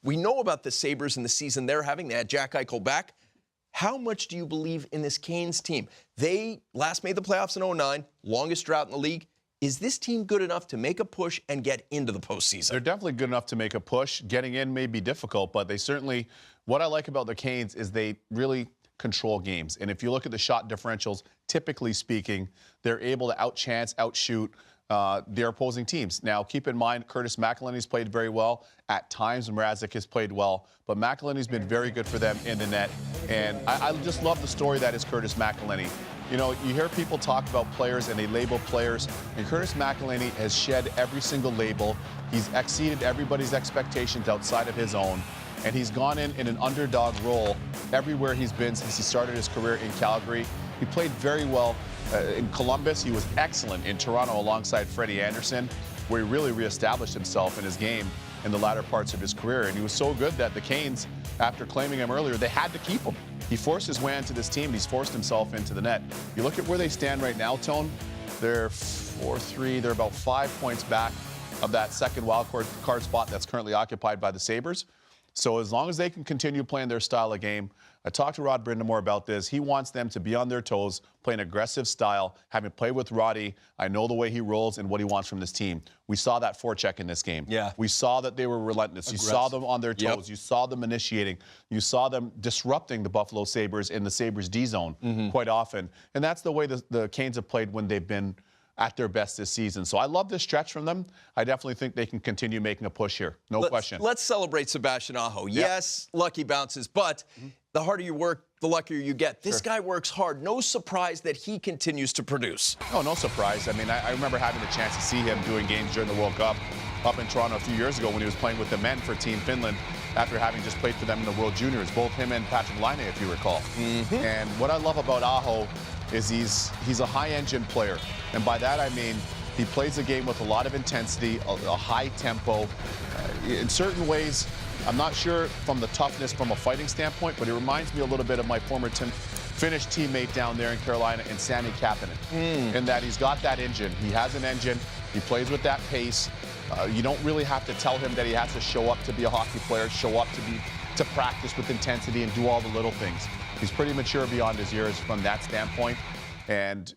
We know about the Sabres and the season they're having. They had Jack Eichel back. How much do you believe in this Canes team? They last made the playoffs in 2009, longest drought in the league. Is this team good enough to make a push and get into the postseason? They're definitely good enough to make a push. Getting in may be difficult, but they certainly, what I like about the Canes is they really control games. And if you look at the shot differentials, typically speaking, they're able to outshoot their opposing teams. Now, keep in mind, Curtis McElhinney's played very well. At times, Mrazek has played well, but McElhinney's been very good for them in the net. And I just love the story that is Curtis McElhinney. You know, you hear people talk about players and they label players, and Curtis McElhinney has shed every single label. He's exceeded everybody's expectations outside of his own, and he's gone in an underdog role everywhere he's been since he started his career in Calgary. He played very well in Columbus. He was excellent in Toronto alongside Freddie Anderson, where he really reestablished himself in his game in the latter parts of his career. And he was so good that the Canes, after claiming him earlier, they had to keep him. He forced his way into this team, and he's forced himself into the net. You look at where they stand right now, Tone, they're 4-3. They're about 5 points back of that second wild card spot that's currently occupied by the Sabres. So as long as they can continue playing their style of game, I talked to Rod Brind'Amour about this. He wants them to be on their toes, play an aggressive style. Having played with Roddy, I know the way he rolls and what he wants from this team. We saw that forecheck in this game. Yeah. We saw that they were relentless. You saw them on their toes. Yep. You saw them initiating. You saw them disrupting the Buffalo Sabres in the Sabres D zone quite often. And that's the way the Canes have played when they've been at their best this season. So I love this stretch from them. I definitely think they can continue making a push here. No question. Let's celebrate Sebastian Aho. Yep. Yes, lucky bounces, but the harder you work, the luckier you get. This guy works hard. No surprise that he continues to produce. Oh, no surprise. I mean, I remember having the chance to see him doing games during the World Cup up in Toronto a few years ago when he was playing with the men for Team Finland after having just played for them in the World Juniors, both him and Patrick Laine, if you recall. And what I love about Aho is he's a high-engine player. And by that I mean he plays the game with a lot of intensity, a high tempo. In certain ways, I'm not sure from the toughness from a fighting standpoint, but it reminds me a little bit of my former Finnish teammate down there in Carolina, and Sami Kapanen, in that he's got that engine. He has an engine. He plays with that pace. You don't really have to tell him that he has to show up to be a hockey player, show up to practice with intensity and do all the little things. He's pretty mature beyond his years from that standpoint, and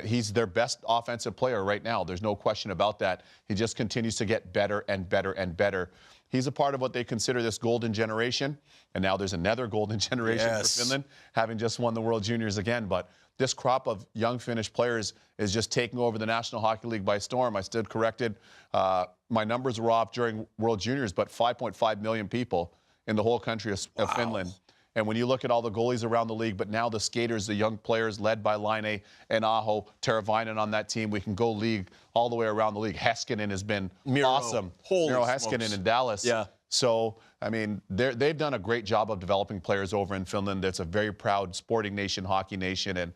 he's their best offensive player right now. There's no question about that. He just continues to get better and better and better. He's a part of what they consider this golden generation, and now there's another golden generation for Finland, having just won the World Juniors again. But this crop of young Finnish players is just taking over the National Hockey League by storm. I stood corrected. My numbers were off during World Juniors, but 5.5 million people in the whole country of Finland. And when you look at all the goalies around the league, but now the skaters, the young players led by Laine and Aho, Teravainen on that team, we can go league all the way around the league. Heiskanen has been awesome. Miro Heiskanen in Dallas. Yeah. So, I mean, they've done a great job of developing players over in Finland. It's a very proud sporting nation, hockey nation. And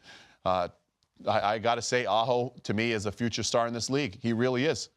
I got to say, Aho, to me, is a future star in this league. He really is.